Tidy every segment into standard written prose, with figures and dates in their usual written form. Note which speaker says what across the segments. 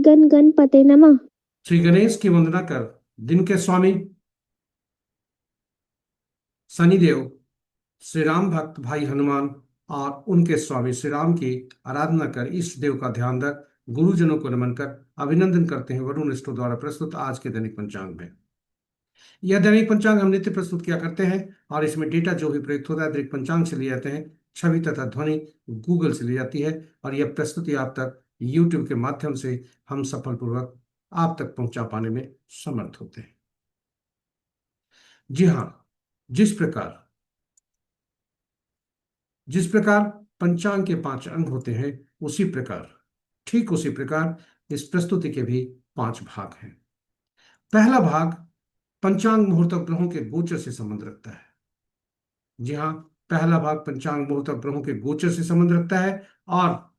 Speaker 1: गण गणपते नमः।
Speaker 2: श्री गणेश की वंदना कर दिन के स्वामी शनिदेव, श्री राम भक्त भाई हनुमान और उनके स्वामी श्री राम की आराधना कर इष्ट देव का ध्यान रख गुरुजनों को नमन कर अभिनंदन करते हैं वरुण स्टोर द्वारा प्रस्तुत आज के दैनिक पंचांग में। यह दैनिक पंचांग हम नित्य प्रस्तुत किया करते हैं और इसमें डेटा जो भी प्रयुक्त होता है दैनिक पंचांग से लिए जाते हैं, छवि तथा ध्वनि गूगल से ली जाती है और यह प्रस्तुति आप तक यूट्यूब के माध्यम से हम सफलपूर्वक आप तक पहुंचा पाने में समर्थ होते हैं। जी हाँ, जिस प्रकार जिस प्रकार पंचांग के 5 अंग होते हैं उसी प्रकार ठीक उसी प्रकार इस प्रस्तुति के भी 5 भाग हैं। पहला भाग पंचांग मुहूर्त और ग्रहों के गोचर से संबंध रखता है। जी हाँ, पहला भाग पंचांग मुहूर्त और ग्रहों के गोचर से संबंध रखता है और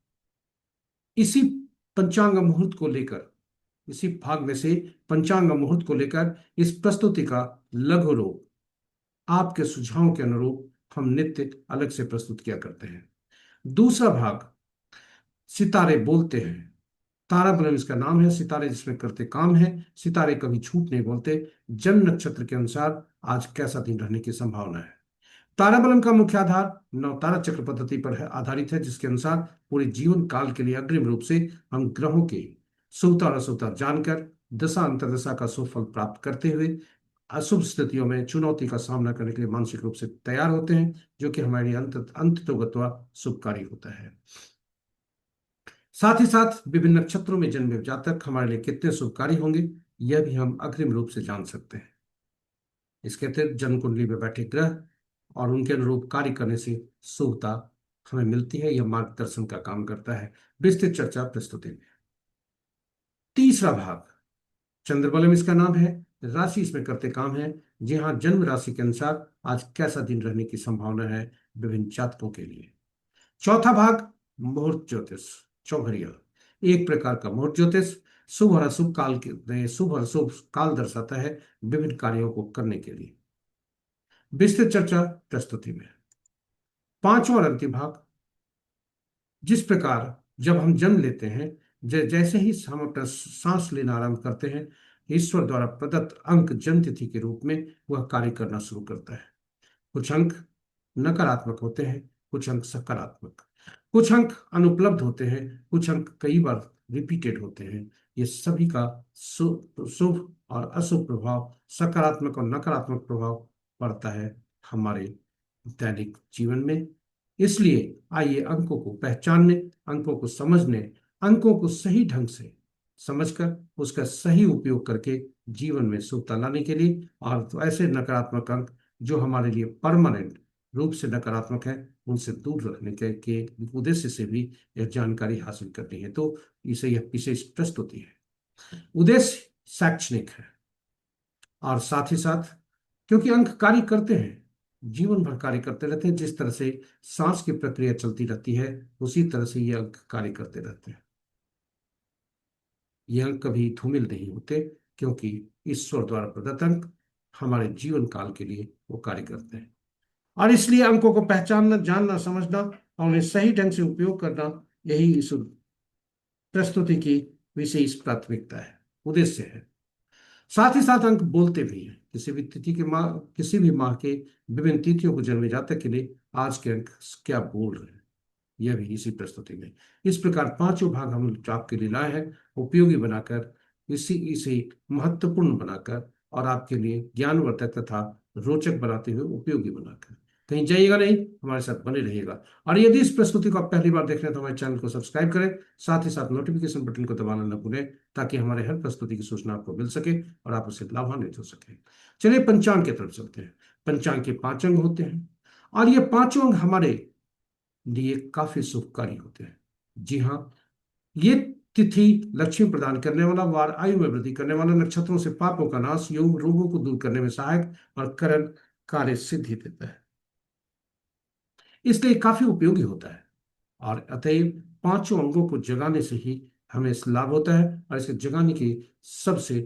Speaker 2: इसी पंचांग मुहूर्त को लेकर इसी भाग में से पंचांग मुहूर्त को लेकर इस प्रस्तुति का लघु रूप आपके सुझावों के अनुरूप हम नित्य अलग से प्रस्तुत किया करते हैं। दूसरा भाग सितारे बोलते हैं। तारा ब्रह्म इसका नाम है। सितारे जिसमें करते काम है। सितारे कभी झूठ नहीं बोलते। जन्म नक्षत्र के अनुसार आज कैसा दिन रहने की संभावना है। ताराबलम का मुख्य आधार नवतारा चक्र पद्धति पर है, आधारित है, जिसके अनुसार पूरे जीवन काल के लिए अग्रिम रूप से हम ग्रहों के शुभता और अशुभता जानकर दशा अंतर्दशा का शुभ फल प्राप्त करते हुए अशुभ स्थितियों में चुनौती का सामना करने के लिए मानसिक रूप से तैयार होते हैं, जो कि हमारे लिए अंततोगत्वा शुभकारी होता है। साथ ही साथ विभिन्न नक्षत्रों में जन्मे जातक हमारे लिए कितने शुभकारी होंगे यह भी हम अग्रिम रूप से जान सकते हैं। इसके अतिरिक्त जन्म कुंडली में बैठे ग्रह और उनके अनुरूप कार्य करने से शुभता हमें मिलती है। यह मार्गदर्शन का काम करता है। विस्तृत चर्चा प्रस्तुति में तीसरा भाग चंद्रबलम इसका नाम है। राशि इसमें करते काम है। जी हाँ, जन्म राशि के अनुसार आज कैसा दिन रहने की संभावना है विभिन्न जातकों के लिए। चौथा भाग मुहूर्त ज्योतिष चौघरिया, एक प्रकार का मुहूर्त ज्योतिष शुभ और अशुभ काल के शुभ और अशुभ काल दर्शाता है विभिन्न कार्यों को करने के लिए। विस्तृत चर्चा प्रस्तुति में पांचवा और अंतिम भाग जिस प्रकार जब हम जन्म लेते हैं जैसे ही हम अपना सांस लेना आरंभ करते हैं ईश्वर द्वारा प्रदत्त अंक जन्म तिथि के रूप में वह कार्य करना शुरू करता है। कुछ अंक नकारात्मक होते हैं, कुछ अंक सकारात्मक, कुछ अंक अनुपलब्ध होते हैं, कुछ अंक कई बार रिपीटेड होते हैं। ये सभी का शुभ और अशुभ प्रभाव, सकारात्मक और नकारात्मक प्रभाव पड़ता है हमारे दैनिक जीवन में। इसलिए आइए अंकों को पहचानने, अंकों को समझने, अंकों को सही ढंग से समझकर उसका सही उपयोग करके जीवन में शुभता लाने के लिए और तो ऐसे नकारात्मक अंक जो हमारे लिए परमानेंट रूप से नकारात्मक है उनसे दूर रखने के उद्देश्य से भी यह जानकारी हासिल करनी है। तो इसे यह विशेष प्रस्तुति है। उद्देश्य शैक्षणिक है और साथ ही साथ क्योंकि अंक कार्य करते हैं, जीवन भर कार्य करते रहते हैं। जिस तरह से सांस की प्रक्रिया चलती रहती है उसी तरह से ये अंक कार्य करते रहते हैं। ये अंक कभी धूमिल नहीं होते क्योंकि ईश्वर द्वारा प्रदत्त अंक हमारे जीवन काल के लिए वो कार्य करते हैं और इसलिए अंकों को पहचानना, जानना, समझना और उन्हें सही ढंग से उपयोग करना यही इस प्रस्तुति की विशेष प्राथमिकता है, उद्देश्य है। साथ ही साथ अंक बोलते भी हैं। किसी भी माह के विभिन्न तिथियों को जन्मे जातक के लिए आज के अंक क्या बोल रहे हैं यह भी इसी प्रस्तुति में। इस प्रकार पांचों भाग हम आपके लिए लाए हैं, उपयोगी बनाकर, इसी इसे महत्वपूर्ण बनाकर और आपके लिए ज्ञानवर्धक तथा रोचक बनाते हुए उपयोगी बनाकर। कहीं जाइएगा नहीं, हमारे साथ बने रहिएगा। और यदि इस प्रस्तुति को आप पहली बार देख रहे हैं तो हमारे चैनल को सब्सक्राइब करें, साथ ही साथ नोटिफिकेशन बटन को दबाना न भूलें ताकि हमारे हर प्रस्तुति की सूचना आपको मिल सके और आप उससे लाभान्वित हो सके। चलिए पंचांग की तरफ चलते हैं। पंचांग के 5 अंग होते हैं और ये पांचों अंग हमारे लिए काफी शुभकारी होते हैं। जी हाँ, ये तिथि लक्ष्मी प्रदान करने वाला, वार आयु में वृद्धि करने वाला, नक्षत्रों से पापों का नाश, योग रोगों को दूर करने में सहायक और करण कार्य सिद्धि देता है। इसलिए काफी उपयोगी होता है और अतएव पांचों अंगों को जगाने से ही हमें इस लाभ होता है और इसे जगाने की सबसे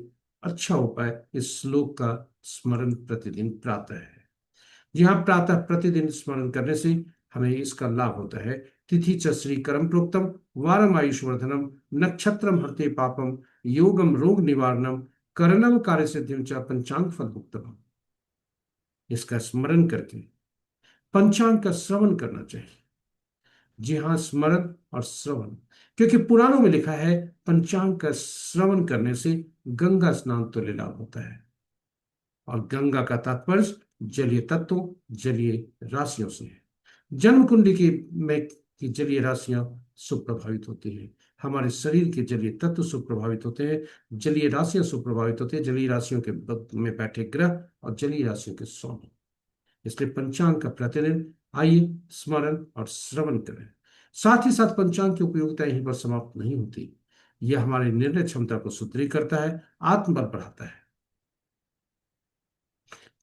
Speaker 2: अच्छा उपाय इस श्लोक का स्मरण प्रतिदिन प्रातः है। जी हाँ, प्रातः प्रतिदिन स्मरण करने से हमें इसका लाभ होता है। तिथि च श्री कर्म प्रोक्तम वारम आयुष्वर्धनम नक्षत्रम हरते पापम योगम रोग निवारणम करणम कार्य सिद्धिम च पंचांग फल भुक्तम। इसका स्मरण करके पंचांग का श्रवण करना चाहिए। जी हाँ, स्मरण और श्रवण, क्योंकि पुराणों में लिखा है पंचांग का श्रवण करने से गंगा स्नान तुल्य लाभ होता है। और गंगा का तात्पर्य जलीय तत्वों, जलीय राशियों से है। जन्म कुंडली की जलीय राशियां सुप्रभावित होती हैं। हमारे शरीर के जलीय तत्व सुप्रभावित होते हैं, जलीय राशियां सुप्रभावित होती हैं, जलीय राशियों के में बैठे ग्रह और जलीय राशियों के स्वामी। इसलिए पंचांग का प्रतिदिन आइए स्मरण और श्रवण करें। साथ ही साथ पंचांग की उपयोगिता यहीं पर समाप्त नहीं होती। यह हमारी निर्णय क्षमता को सुदृढ़ करता है, आत्मबल बढ़ाता है।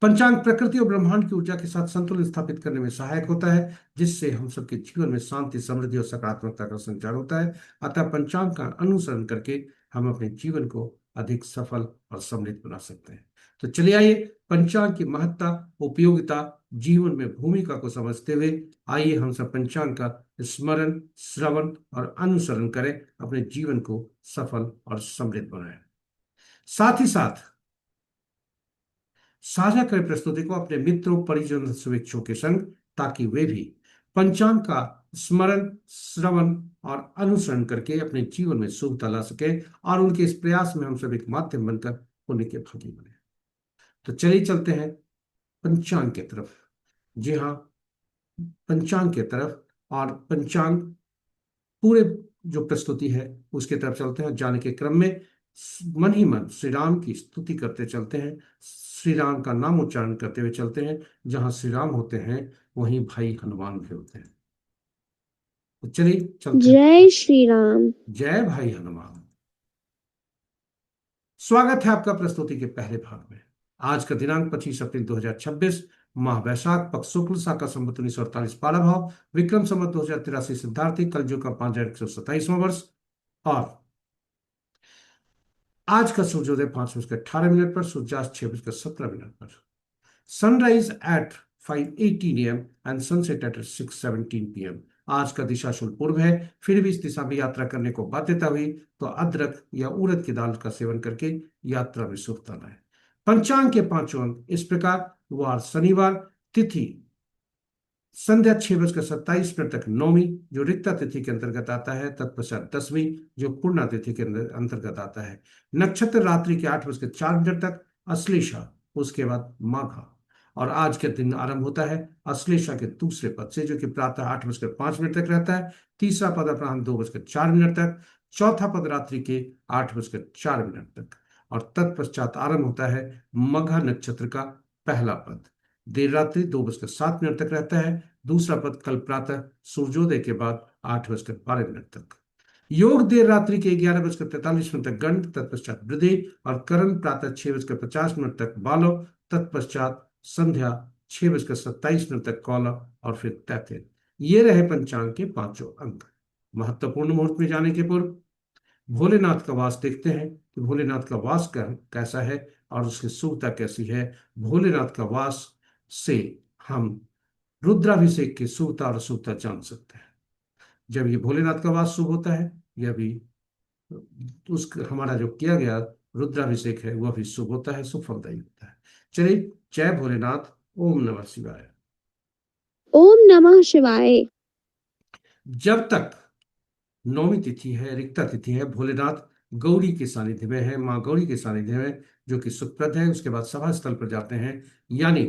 Speaker 2: पंचांग प्रकृति और ब्रह्मांड की ऊर्जा के साथ संतुलन स्थापित करने में सहायक होता है, जिससे हम सबके जीवन में शांति, समृद्धि और सकारात्मकता का संचार होता है। अतः पंचांग का अनुसरण करके हम अपने जीवन को अधिक सफल और समृद्ध बना सकते हैं। तो चलिए आइए पंचांग की महत्ता, उपयोगिता, जीवन में भूमिका को समझते हुए आइए हम सब पंचांग का स्मरण, श्रवण और अनुसरण करें, अपने जीवन को सफल और समृद्ध बनाएं। साथ ही साथ साझा करें प्रस्तुति को अपने मित्रों, परिजन, शुभेच्छुओं के संग, ताकि वे भी पंचांग का स्मरण, श्रवण और अनुसरण करके अपने जीवन में शुभता ला सके और उनके इस प्रयास में हम सब एक माध्यम बनकर पुण्य के भागी बने। तो चलिए चलते हैं पंचांग की तरफ। जी हाँ, पंचांग की तरफ, और पंचांग पूरे जो प्रस्तुति है उसके तरफ चलते हैं। जाने के क्रम में मन ही मन श्री राम की स्तुति करते चलते हैं, श्री राम का नाम उच्चारण करते हुए चलते हैं। जहां श्री राम होते हैं वहीं भाई हनुमान भी होते हैं। तो चलिए चलते हैं।
Speaker 1: जय श्री राम।
Speaker 2: जय भाई हनुमान। स्वागत है आपका प्रस्तुति के पहले भाग में। आज का दिनांक 25 अप्रैल 2026, माह वैशाख, पक्ष शुक्ल, शाका संवत 1948 पाला भाव, विक्रम संवत 2083 सिद्धार्थी, कलयुग का 5127वां वर्ष। और आज का सूर्योदय 5:18 पर, सूर्यास्त 6:17 पर। Sunrise at 5:18 AM and sunset at 6:17 PM। आज का दिशा शुल पूर्व है, फिर भी इस दिशा में यात्रा करने को बाध्यता हुई तो अदरक या उड़द की दाल का सेवन करके यात्रा में शुभता लाए। पंचांग के पांचों अंक इस प्रकार: वार शनिवार, तिथि संध्या 6:27 तक नौमी, जो रिक्ता तिथि के अंतर्गत आता है, तत्पश्चात दसवीं, जो पूर्णा तिथि के अंतर्गत आता है। नक्षत्र रात्रि के 8:04 तक अश्लेषा, उसके बाद माघा। और आज के दिन आरंभ होता है अश्लेषा के दूसरे पद से, जो कि प्रातः 8:05 तक रहता है। तीसरा पद अपराह्न 2:04 तक, चौथा पद रात्रि के 8:04 तक, और तत्पश्चात आरंभ होता है मघा नक्षत्र का पहला पद। देर रात्रि 2:07 तक रहता है। दूसरा पद कल प्रातः सूर्योदय के बाद 8:12 तक। योग देर रात्रि के 11:43 तक गंड, तत्पश्चात वृद्धि, और करण प्रातः 6:50 तक बालव, तत्पश्चात संध्या 6:27 तक कौला, और फिर तैथिल। ये रहे पंचांग के पांचों अंक। महत्वपूर्ण मुहूर्त में जाने के पूर्व भोलेनाथ का वास देखते हैं कि भोलेनाथ का वास कैसा है और उसकी शुभता कैसी है। भोलेनाथ का वास से हम रुद्राभिषेक की शुभता और अशुभता जान सकते हैं। जब ये भोलेनाथ का वास शुभ होता है, यह भी उस हमारा जो किया गया रुद्राभिषेक है वह भी शुभ होता है, शुभ फलदायी होता है। चलिए, जय भोलेनाथ, ओम नमः शिवाय।
Speaker 1: ओम नमः शिवाय।
Speaker 2: जब तक नौमी तिथि है, रिक्ता तिथि है, भोलेनाथ गौरी के सानिध्य में है, माँ गौरी के सानिध्य में, जो कि सुखप्रद है। उसके बाद सभा स्थल पर जाते हैं, यानी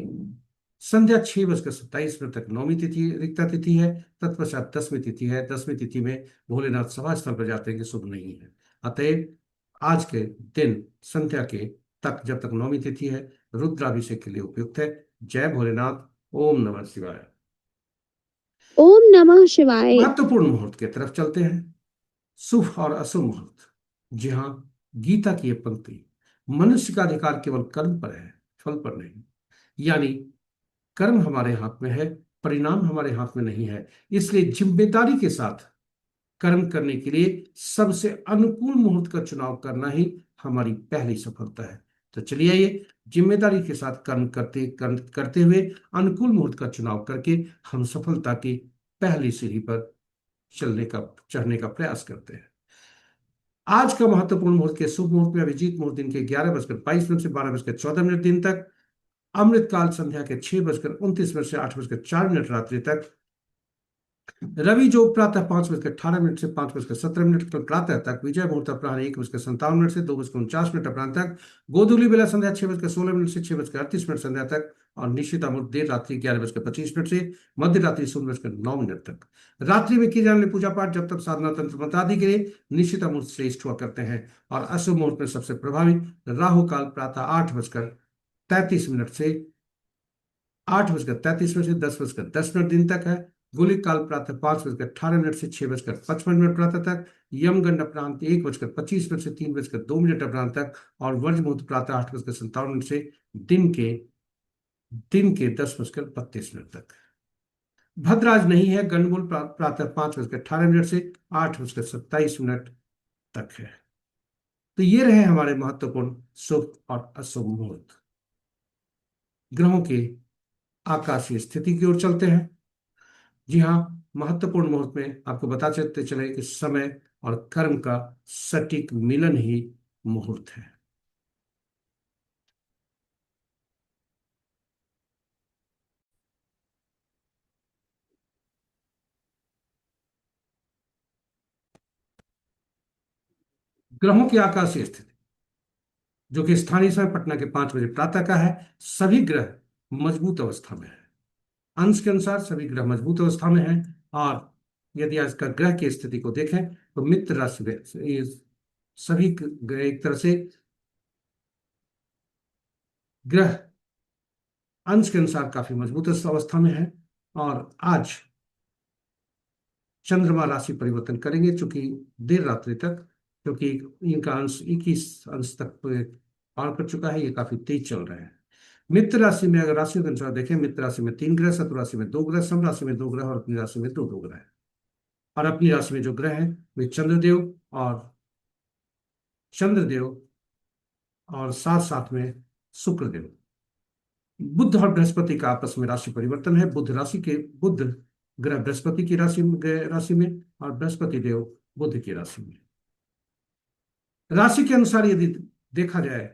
Speaker 2: संध्या 6:27 तक नौमी तिथि रिक्ता तिथि है, तत्पश्चात दसवीं तिथि है। दसवीं तिथि में भोलेनाथ सभा स्थल पर जाते हैं कि शुभ नहीं है। अतएव आज के दिन संध्या के तक, जब तक नौमी तिथि है, रुद्राभिषेक के लिए उपयुक्त है। जय भोलेनाथ, ओम नमः शिवाय।
Speaker 1: ओम नमः शिवाय।
Speaker 2: महत्वपूर्ण मुहूर्त की तरफ चलते हैं। शुभ और अशुभ मुहूर्त। जी हाँ, गीता की यह पंक्ति, मनुष्य का अधिकार केवल कर्म पर है, फल पर नहीं। यानी कर्म हमारे हाथ में है, परिणाम हमारे हाथ में नहीं है। इसलिए जिम्मेदारी के साथ कर्म करने के लिए सबसे अनुकूल मुहूर्त का चुनाव करना ही हमारी पहली सफलता है। तो चलिए आइए जिम्मेदारी के साथ कर्म करते हुए अनुकूल मुहूर्त का चुनाव करके हम सफलता की पहली सीढ़ी पर चढ़ने का प्रयास करते हैं। आज का महत्वपूर्ण मुहूर्त के शुभ मुहूर्त में अभिजीत मुहूर्त दिन के 11:22 से 12:14 दिन तक, अमृतकाल संध्या के 6:29 से 8:04 रात्रि तक, रवि जो प्रातः 5:18 से 5:17 तक प्रातः तक, विजय मुहूर्त अपराह्न 1:57 से 2:49 अपराह्न तक, गोधूली बेला संध्या 6:16 से 6:38 संध्या तक, और निश्चित मुहूर्त देर रात्रि 11:25 से मध्य रात्रि 0:09 तक। रात्रि में की जाने वाली पूजा पाठ जब तक साधना तंत्र मंत्र आदि के लिए निश्चित मुहूर्त श्रेष्ठ हुआ करते हैं। और अशुभ मुहूर्त में सबसे प्रभावी राहु काल प्रातः 8:33 से 8:33 से 10:10 दिन तक है। गुलिक काल प्रातः 5:18 से 6:55 प्रातः तक, यमगंड अपरांत 1:25 से 3:02 अपरांत तक, और वर्ज मुहूर्त प्रातः 8:57 से दिन के 10:32 तक। भद्राज नहीं है, गंडमूल प्रातः 5:18 से 8:27 तक है। तो ये रहे हमारे महत्वपूर्ण शुभ और अशुभ मुहूर्त। ग्रहों के आकाशीय स्थिति की ओर चलते हैं। जी हाँ, महत्वपूर्ण मुहूर्त में आपको बता चलते चले कि समय और कर्म का सटीक मिलन ही मुहूर्त है। ग्रहों की आकाशीय स्थिति जो कि स्थानीय समय पटना के 5 बजे प्रातः का है, सभी ग्रह मजबूत अवस्था में है। अंश के अनुसार सभी ग्रह मजबूत अवस्था में हैं। और यदि आज का ग्रह की स्थिति को देखें तो मित्र राशि में ये सभी एक तरह से ग्रह अंश के अनुसार काफी मजबूत अवस्था में है। और आज चंद्रमा राशि परिवर्तन करेंगे चूंकि देर रात्रि तक, क्योंकि इनका अंश 21 अंश तक पार कर चुका है, ये काफी तेज चल रहे हैं। मित्र राशि में अगर राशि के अनुसार देखें, मित्र राशि में 3 ग्रह, शत्रु राशि में 2 ग्रह, सम राशि में 2 ग्रह, और अपनी राशि में दो ग्रह है। और अपनी राशि में जो ग्रह हैं वे चंद्रदेव और साथ साथ में शुक्रदेव। बुध और बृहस्पति का आपस में राशि परिवर्तन है। बुध ग्रह बृहस्पति की राशि में, और बृहस्पति देव बुध की राशि में। राशि के अनुसार यदि देखा जाए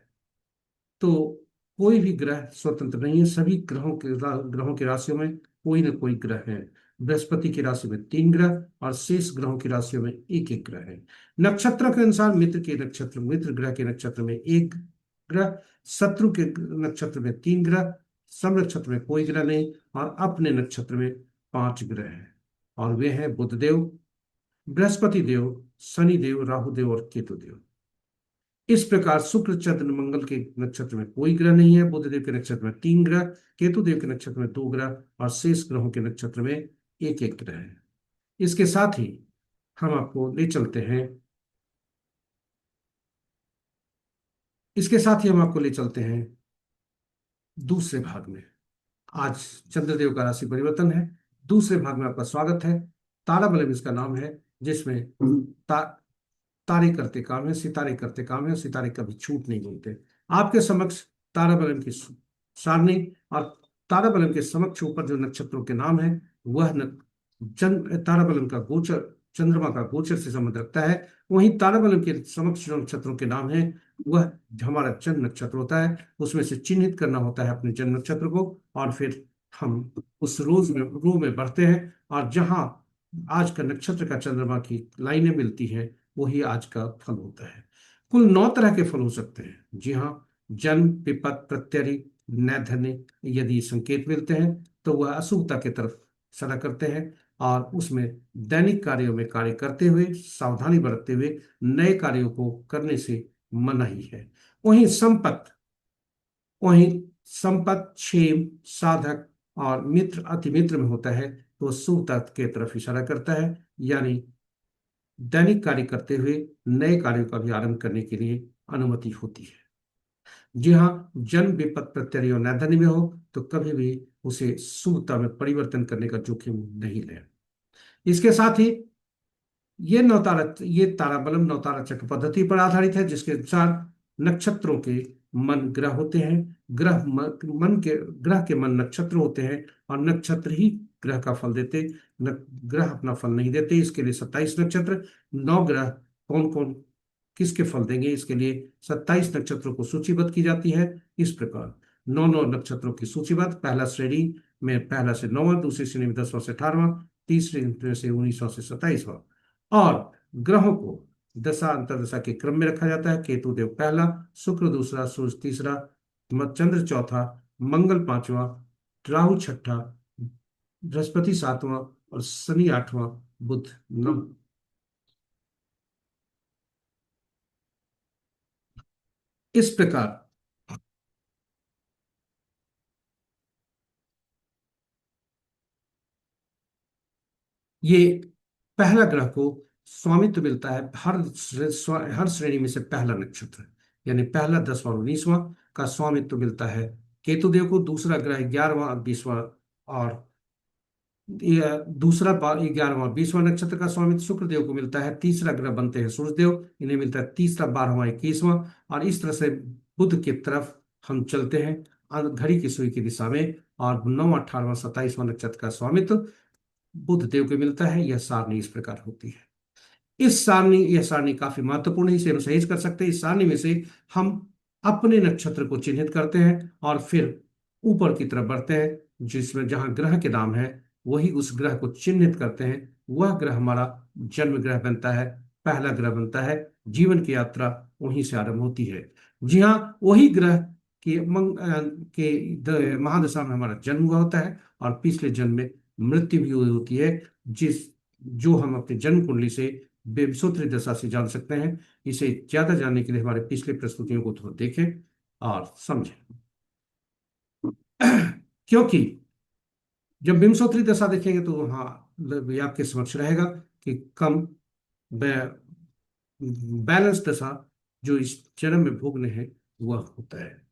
Speaker 2: तो कोई भी ग्रह स्वतंत्र नहीं है। सभी ग्रहों की राशियों में कोई ना कोई ग्रह है। बृहस्पति की राशि में 3 ग्रह और शेष ग्रहों की राशियों में एक एक ग्रह है। नक्षत्रों के अनुसार मित्र ग्रह के नक्षत्र में एक ग्रह, शत्रु के नक्षत्र में 3 ग्रह, सम नक्षत्र में कोई ग्रह नहीं, और अपने नक्षत्र में 5 ग्रह हैं। और वे हैं बुधदेव, बृहस्पति देव, शनि देव, राहु देव और केतु देव। इस प्रकार शुक्र चंद्र मंगल के नक्षत्र में कोई ग्रह नहीं है। बुध देव के नक्षत्र में 3 ग्रह, केतु देव के नक्षत्र में 2 ग्रह, और शेष ग्रहों के नक्षत्र में एक एक ग्रह है। इसके साथ ही हम आपको ले चलते हैं इसके साथ ही हम आपको ले चलते हैं दूसरे भाग में। आज चंद्रदेव का राशि परिवर्तन है। दूसरे भाग में आपका स्वागत है। तारा बलम इसका नाम है, जिसमें ता, तारे करते काम है, सितारे करते काम है, सितारे कभी झूठ नहीं बोलते। आपके समक्ष ताराबलम की सारणी, और ताराबलम के समक्ष ऊपर जो नक्षत्रों के नाम है वह ताराबलम का गोचर चंद्रमा का गोचर से संबंध रखता है। वहीं ताराबलम के समक्ष जो नक्षत्रों के नाम है वह हमारा जन्म नक्षत्र होता है, उसमें से चिन्हित करना होता है अपने जन्म नक्षत्र को, और फिर हम उस रो में बढ़ते हैं। और जहां आज का नक्षत्र का चंद्रमा की लाइनें मिलती हैं वही आज का फल होता है। कुल 9 तरह के फल हो सकते हैं। जी हाँ, जन्म, विपत, प्रत्यरि, नैधन्य यदि संकेत मिलते हैं तो वह अशुभता की तरफ इशारा करते हैं, और उसमें दैनिक कार्यों में कार्य करते हुए सावधानी बरतते हुए नए कार्यों को करने से मनाही है। वहीं संपत, क्षेम, साधक और मित्र अति मित्र में होता है तो शुभता की तरफ इशारा करता है, यानी दैनिक कार्य करते हुए नए कार्यों का भी आरंभ करने के लिए अनुमति होती है। जी हाँ, जन्म, विपत, प्रत्यय और नैधन्य में हो तो कभी भी उसे शुभता में परिवर्तन करने का जोखिम नहीं लें। इसके साथ ही ये ताराबलम नवतारा चक्र पद्धति पर आधारित है, जिसके अनुसार नक्षत्रों के मन ग्रह होते हैं, ग्रह मन के ग्रह के मन नक्षत्र होते हैं, और नक्षत्र ही ग्रह का फल देते, न, ग्रह अपना फल नहीं देते। इसके लिए 27 नक्षत्र, 9 ग्रह कौन कौन किसके फल देंगे, इसके लिए 27 नक्षत्रों को सूचीबद्ध की जाती है। इस प्रकार 9 9 नक्षत्रों की सूचीबद्ध, पहला श्रेणी में पहला से 9वां, दूसरी श्रेणी में 10वां से 18वां, तीसरी में से 19वां से 27वां। और ग्रहों को दशा अंतर्दशा के क्रम में रखा जाता है। केतु देव पहला, शुक्र दूसरा, सूर्य तीसरा, चंद्र चौथा, मंगल पांचवा, राहु छठा, बृहस्पति सातवां और शनि आठवां, बुध नौ। इस प्रकार ये पहला ग्रह को स्वामित्व मिलता है हर श्रेणी में से पहला नक्षत्र, यानी पहला 10वां और 19वां का स्वामित्व मिलता है केतु देव को। दूसरा ग्रह 11वां और 20वां, और ये दूसरा 11वां और 20वां नक्षत्र का स्वामित्व शुक्र देव को मिलता है। तीसरा ग्रह बनते हैं सूर्य देव, इन्हें मिलता है तीसरा, 12वां, 21वां। और इस तरह से बुध की तरफ हम चलते हैं घड़ी की सुई की दिशा में, और 9, 18वां, 27वां नक्षत्र का स्वामित्व बुध देव को मिलता है। यह सारणी इस प्रकार होती है। यह सारणी काफी महत्वपूर्ण है, इसे हम सहेज कर सकते हैं। इस सारणी में से हम अपने नक्षत्र को चिन्हित करते हैं और फिर ऊपर की तरफ बढ़ते हैं, जिसमें जहां ग्रह के नाम है वही उस ग्रह को चिन्हित करते हैं। वह ग्रह हमारा जन्म ग्रह बनता है, पहला ग्रह बनता है। जीवन की यात्रा वहीं से आरंभ होती है। जी हाँ, वही ग्रह के महादशा में हमारा जन्म हुआ होता है, और पिछले जन्म में मृत्यु भी हुई होती है, जिस जो हम अपनी जन्म कुंडली से विषुवत दशा से जान सकते हैं। इसे ज्यादा जानने के लिए हमारे पिछले प्रस्तुतियों को थोड़ा देखें और समझें। क्योंकि जब विंशोत्तरी दशा देखेंगे तो वहां ये आपके समक्ष रहेगा कि कम बैलेंस दशा जो इस जन्म में भोगने हैं वह होता है।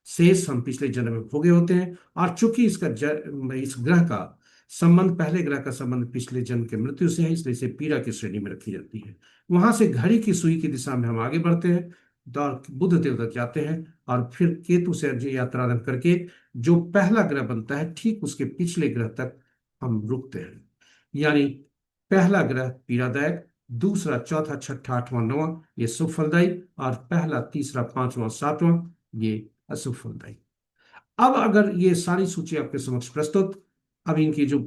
Speaker 2: शेष हम पिछले जन्म में भोगे होते हैं। और चूंकि इस ग्रह का संबंध, पहले ग्रह का संबंध पिछले जन्म के मृत्यु से है, इसलिए इसे पीड़ा की श्रेणी में रखी जाती है। वहां से घड़ी की सुई की दिशा में हम आगे बढ़ते हैं, और बुध देव तक जाते हैं, और फिर केतु से यात्रा आरंभ करके जो पहला ग्रह बनता है ठीक उसके पिछले ग्रह तक हम रुकते हैं। यानी पहला ग्रह पीड़ादायक, दूसरा, चौथा, छठा, आठवां, नौवां ये शुभ फलदायी, और पहला, तीसरा, पांचवां, सातवां ये अशुभ फलदायी। अब अगर ये सारी सूची आपके समक्ष प्रस्तुत, अब इनकी जो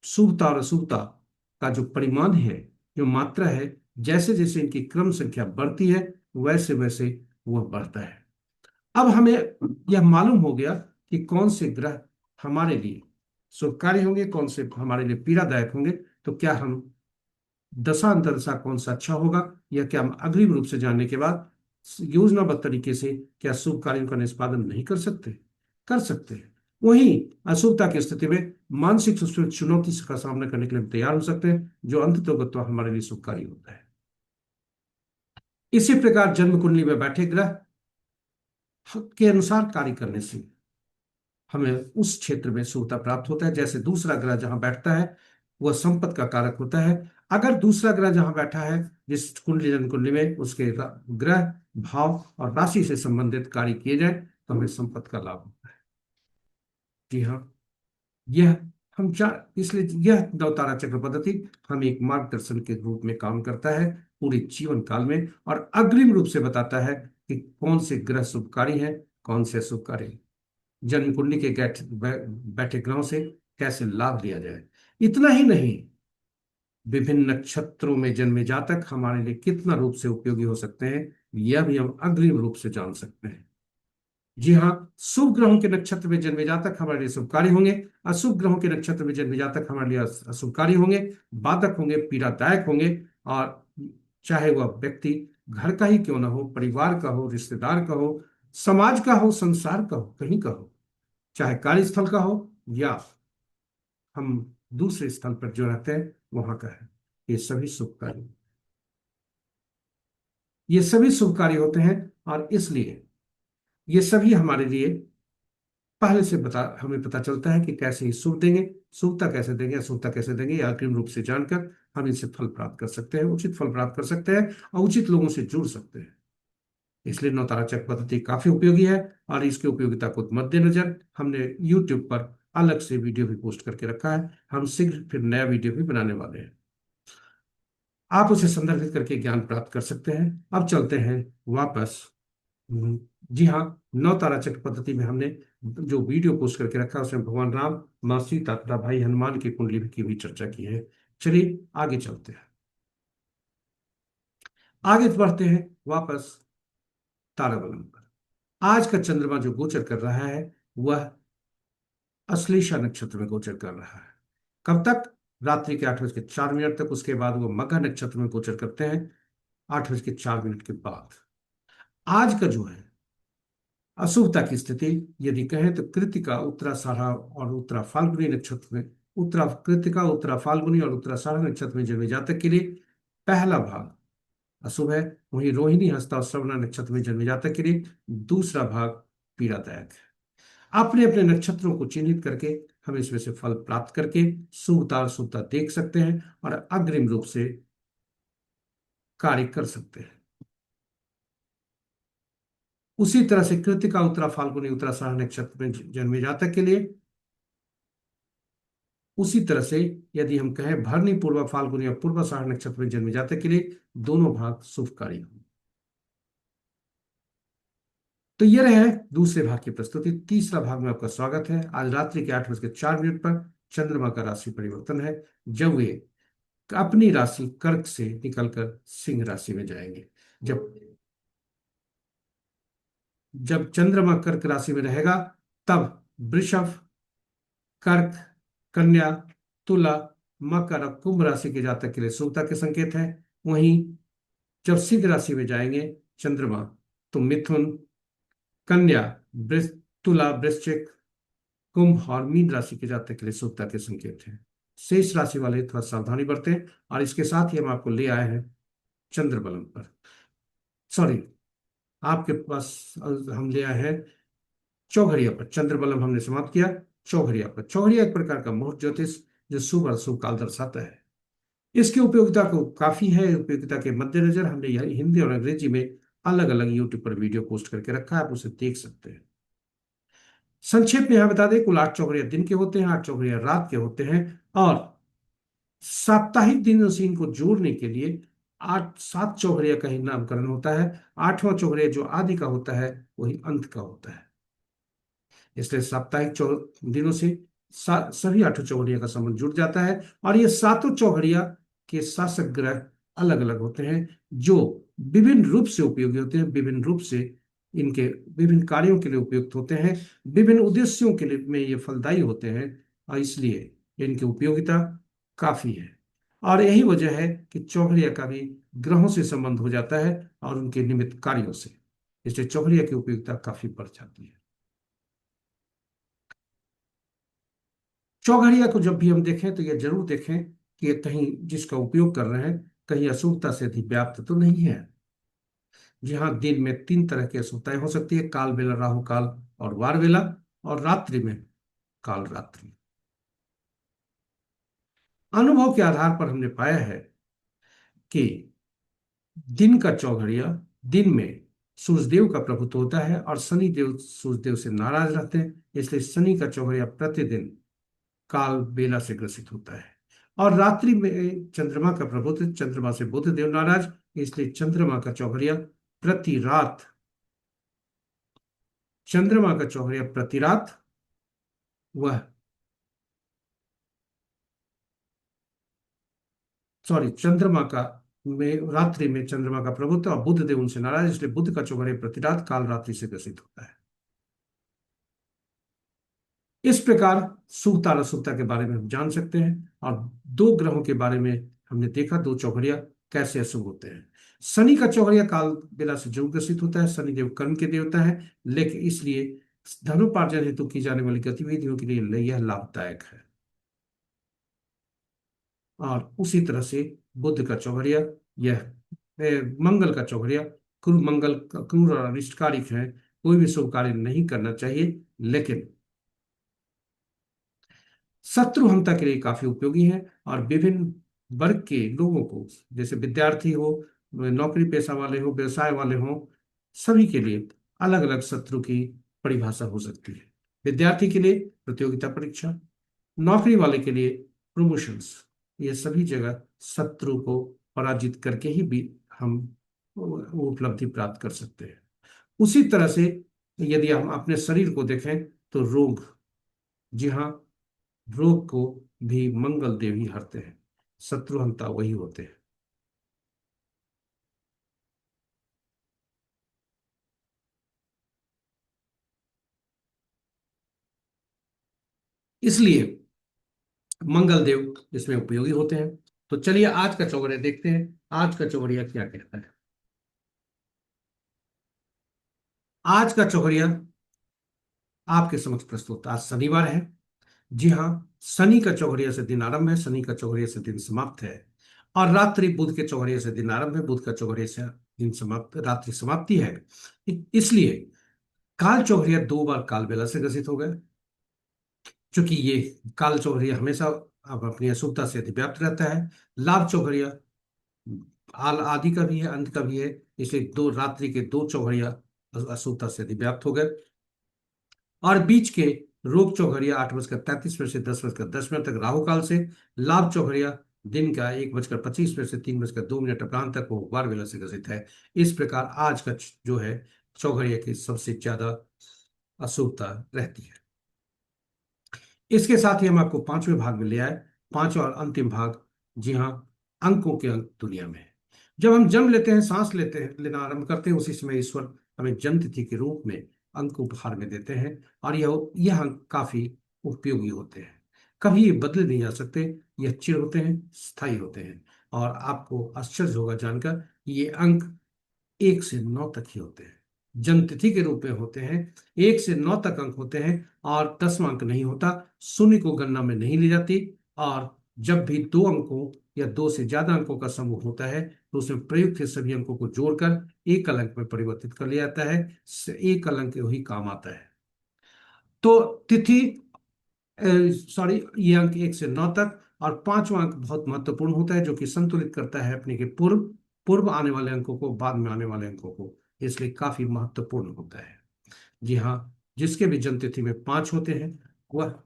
Speaker 2: शुभता और अशुभता का जो परिमाण है, जो मात्रा है, जैसे जैसे इनकी क्रम संख्या बढ़ती है वैसे वैसे वह बढ़ता है। अब हमें यह मालूम हो गया कि कौन से ग्रह हमारे लिए शुभकारी होंगे, कौन से हमारे लिए पीड़ादायक होंगे। तो क्या हम दशा अंतरदशा कौन सा अच्छा होगा, यह क्या हम अग्रिम रूप से जानने के बाद योजनाबद्ध तरीके से क्या शुभ कार्यों का निष्पादन नहीं कर सकते? कर सकते हैं। वहीं अशुभता की स्थिति में मानसिक चुनौती का सामना करने के लिए तैयार हो सकते हैं, जो अंततोगत्वा हमारे लिए शुभकारी होता है। इसी प्रकार जन्म कुंडली में बैठे ग्रह के अनुसार कार्य करने से हमें उस क्षेत्र में शुभता प्राप्त होता है। जैसे दूसरा ग्रह जहां बैठता है वह संपत्ति का कारक होता है। अगर दूसरा ग्रह जहां बैठा है जिस कुंडली जन्म कुंडली में, उसके ग्रह, भाव और राशि से संबंधित कार्य किए जाए तो हमें संपत्ति का लाभ होता है। जी हाँ, यह हम चार इसलिए यह नवतारा चक्र पद्धति हमें एक मार्गदर्शन के रूप में काम करता है पूरे जीवन काल में, और अग्रिम रूप से बताता है कि कौन से ग्रह शुभकारी हैं, कौन से अशुभकारी हैं। जन्म कुंडली के बैठे ग्रहों से कैसे लाभ लिया जाए। इतना ही नहीं, विभिन्न नक्षत्रों में जन्मे जातक हमारे लिए कितना रूप से उपयोगी हो सकते हैं, यह भी हम अग्रिम रूप से जान सकते हैं। जी हाँ, शुभ ग्रहों के नक्षत्र में जन्मे जातक हमारे लिए शुभकारी होंगे, अशुभ ग्रहों के नक्षत्र में जन्मे जातक हमारे लिए अशुभकारी होंगे, बाधक होंगे, पीड़ादायक होंगे। और चाहे वह व्यक्ति घर का ही क्यों ना हो, परिवार का हो, रिश्तेदार का हो, समाज का हो, संसार का हो, कहीं का हो, चाहे कार्यस्थल का हो या हम दूसरे स्थल पर जो रहते हैं वहां का है, ये सभी शुभ कार्य, ये सभी शुभ कार्य होते हैं। और इसलिए ये सभी हमारे लिए पहले से हमें पता चलता है कि कैसे ही शुभ देंगे, शुभता कैसे देंगे, अशुभता कैसे देंगे, या अग्रिम रूप से जानकर हम इनसे फल प्राप्त कर सकते हैं, उचित फल प्राप्त कर सकते हैं और उचित लोगों से जुड़ सकते हैं। इसलिए नौतारा चक्र पद्धति काफी उपयोगी है, और इसकी उपयोगिता को मद्देनजर हमने YouTube पर अलग से वीडियो भी पोस्ट करके रखा है। हम शीघ्र फिर नया वीडियो भी बनाने वाले हैं, आप उसे संदर्भित करके ज्ञान प्राप्त कर सकते हैं। अब चलते हैं वापस। हम्म, जी हाँ, नौ तारा चक्र पद्धति में हमने जो वीडियो पोस्ट करके रखा है उसमें भगवान राम, माँ सीता तथा भाई हनुमान की कुंडली की भी चर्चा की है। चलिए आगे चलते हैं, आगे बढ़ते हैं वापस ताराबलम पर। आज का चंद्रमा जो गोचर कर रहा है वह अश्लेषा नक्षत्र में गोचर कर रहा है। कब तक? रात्रि के 8:04 तक। उसके बाद वो मघा नक्षत्र में गोचर करते हैं 8:04 के बाद। आज का जो है अशुभता की स्थिति यदि कहें तो कृतिका, उत्तराषाढ़ा और उत्तरा फाल्गुनी नक्षत्र में, उत्तरा कृतिका, उत्तरा फाल्गुनी और उत्तराषाढ़ा नक्षत्र में जन्मे जातक के लिए पहला भाग अशुभ है। वहीं रोहिणी, हस्ता और श्रवणा नक्षत्र में जन्मे जातक के लिए दूसरा भाग पीड़ादायक है। अपने अपने नक्षत्रों को चिन्हित करके हम इसमें से फल प्राप्त करके शुभता और अशुभता देख सकते हैं और अग्रिम रूप से कार्य कर सकते हैं। उसी तरह से कृतिका, उत्तरा फाल्गुनी, उत्तराषाढ़ा नक्षत्र में जन्मे जातक के लिए, उसी तरह से यदि हम कहें भरनी, पूर्वा फाल्गुनी और पूर्वाषाढ़ नक्षत्र में जन्मे जातक के लिए दोनों भाग शुभकारी हों। तो ये रहे दूसरे भाग की प्रस्तुति। तीसरा भाग में आपका स्वागत है। आज रात्रि के 8:04 पर चंद्रमा का राशि परिवर्तन है, जब वे अपनी राशि कर्क से निकलकर सिंह राशि में जाएंगे। जब जब चंद्रमा कर्क राशि में रहेगा तब वृषभ, कर्क, कन्या, तुला, मकर और कुंभ राशि के जातक के लिए शुभता के संकेत है। वहीं जब सिंह राशि में जाएंगे चंद्रमा तो मिथुन, कन्या, तुला, वृश्चिक, कुंभ और मीन राशि के जातक के लिए शुभता के संकेत हैं। शेष राशि वाले थोड़ा सावधानी बरतें। और इसके साथ ही हम आपको ले आए हैं चंद्रबलम पर, सॉरी, आपके पास हम ले आए हैं चौघड़िया पर। चंद्रबलम हमने समाप्त किया, चौघड़िया पर। चौघड़िया एक प्रकार का मुहूर्त ज्योतिष जो शुभ और अशुभ काल दर्शाता है। इसकी उपयोगिता को काफी है। उपयोगिता के मद्देनजर हमने यह हिंदी और अंग्रेजी में अलग अलग यूट्यूब पर वीडियो पोस्ट करके रखा है, आप उसे देख सकते हैं। संक्षेप में यह बता दें, कुल 8 चौघड़िया दिन के होते हैं, 8 चौघड़िया रात के होते हैं, और साप्ताहिक दिनों से इनको जोड़ने के लिए 7 चौघड़िया का ही नामकरण होता है। 8वां चौघड़िया जो आदि का होता है वही अंत का होता है। इसलिए साप्ताहिक दिनों से सभी 8 चौघड़िया का संबंध जुड़ जाता है। और ये 7 चौघड़िया के शासक ग्रह अलग अलग होते हैं जो विभिन्न रूप से उपयोगी होते हैं, विभिन्न रूप से इनके विभिन्न कार्यों के लिए उपयुक्त होते हैं, विभिन्न उद्देश्यों के लिए में ये फलदायी होते हैं, और इसलिए इनकी उपयोगिता काफी है। और यही वजह है कि चौघड़िया का भी ग्रहों से संबंध हो जाता है और उनके निमित्त कार्यों से, इसलिए चौघड़िया की उपयोगिता काफी बढ़ जाती है। चौघड़िया को जब भी हम देखें तो यह जरूर देखें कि ये कहीं जिसका उपयोग कर रहे हैं कहीं अशुभता से अधिव्याप्त तो नहीं है। जी हाँ, दिन में 3 तरह की अशुभताएं हो सकती है: काल बेला, राहु काल और वार बेला, और रात्रि में काल रात्रि। अनुभव के आधार पर हमने पाया है कि दिन का चौघड़िया दिन में सूर्यदेव का प्रभुत्व होता है और शनि देव सूर्यदेव से नाराज रहते हैं, इसलिए शनि का चौघड़िया प्रतिदिन काल बेला से ग्रसित होता है। और रात्रि में चंद्रमा का प्रभुत्व, चंद्रमा से बुध देव नाराज, इसलिए चंद्रमा का चौघड़िया प्रति रात, चंद्रमा का चौघड़िया प्रति रात वह, सॉरी, चंद्रमा का में रात्रि में चंद्रमा का प्रभुत्व और बुध देव उनसे नाराज, इसलिए बुध का चौघड़िया प्रति रात काल रात्रि से ग्रसित होता है। इस प्रकार शुभता और अशुभता के बारे में हम जान सकते हैं, और 2 ग्रहों के बारे में हमने देखा 2 चौघड़िया कैसे अशुभ होते हैं। शनि का चौघड़िया काल बेला से जरूर ग्रसित होता है। शनिदेव कर्म के देवता है, लेकिन इसलिए धनोपार्जन हेतु की जाने वाली गतिविधियों के लिए यह लाभदायक है। और उसी तरह से बुध का चौघड़िया, यह मंगल का चौघड़िया, क्रूर, मंगल क्रूर और अनिष्टकारिक है, कोई भी शुभ कार्य नहीं करना चाहिए, लेकिन शत्रुहंता के लिए काफी उपयोगी है। और विभिन्न वर्ग के लोगों को, जैसे विद्यार्थी हो, नौकरी पेशा वाले हो, व्यवसाय वाले हो, सभी के लिए अलग अलग शत्रु की परिभाषा हो सकती है। विद्यार्थी के लिए प्रतियोगिता परीक्षा, नौकरी वाले के लिए प्रमोशंस, ये सभी जगह शत्रु को पराजित करके ही भी हम वो उपलब्धि प्राप्त कर सकते हैं। उसी तरह से यदि हम अपने शरीर को देखें तो रोग, जी हाँ, रोग को भी मंगल देव ही हरते हैं, शत्रुहंता वही होते हैं। इसलिए मंगल देव इसमें उपयोगी होते हैं। तो चलिए आज का चौगड़िया देखते हैं, आज का चौगड़िया क्या कहता है। आज का चौगड़िया आपके समक्ष प्रस्तुत, आज शनिवार है। जी हाँ, शनि का चौघड़िया से दिन आरंभ है, शनि का चौघड़िया से दिन समाप्त है। और रात्रि बुध के चौघड़िया से दिन आरंभ है, बुध का चौघड़िया से दिन समाप्त, रात्रि समाप्ति है। इसलिए काल चौघड़िया 2 बार काल बेला से ग्रसित हो गए। क्योंकि ये काल चौघड़िया हमेशा अब अपनी अशुभता से अतिव्याप्त रहता है। लाभ चौघड़िया आल आदि का भी है, अंत का भी है, इसलिए दो रात्रि के 2 चौघड़िया अशुभता से अतिव्याप्त हो गए। और बीच के रोग चौघड़िया 8:33 से 10:10 तक राहु काल से, लाभ चौघड़िया दिन का 1:25 से 3:02 अपराह्न तक वो वार वेला से ग्रसित है। इस प्रकार आज का जो है चौघड़िया की सबसे ज्यादा अशुभता रहती है। इसके साथ ही हम आपको 5वें भाग में ले आए, पांचवा और अंतिम भाग। जी हाँ, अंकों के अंक दुनिया में। जब हम जन्म लेते हैं, सांस लेते हैं, लेना आरंभ करते हैं, उसी समय ईश्वर हमें जन्म तिथि के रूप में अंक उपहार में देते हैं। और यह अंक काफी उपयोगी होते हैं, कभी ये बदले नहीं जा सकते, ये चिर होते हैं, स्थायी होते हैं। और आपको आश्चर्य होगा जानकर, ये अंक 1 से 9 तक ही होते हैं, जन्म तिथि के रूप में होते हैं। 1 से 9 तक अंक होते हैं और 10वां अंक नहीं होता, शून्य को गणना में नहीं ली जाती। और जब भी 2 अंकों या 2 से ज्यादा अंकों का समूह होता है तो उसमें प्रयुक्त के सभी अंकों को जोड़कर एकल अंक में परिवर्तित कर लिया जाता है। एकल अंक वही काम आता है। तो तिथि, सॉरी, ये अंक 1 से 9 तक। और 5वां अंक बहुत महत्वपूर्ण होता है, जो कि संतुलित करता है अपने के पूर्व पूर्व आने वाले अंकों को, बाद में आने वाले अंकों को, इसलिए काफी महत्वपूर्ण होता है। जी हाँ, जिसके भी जन्म तिथि में 5 होते हैं वह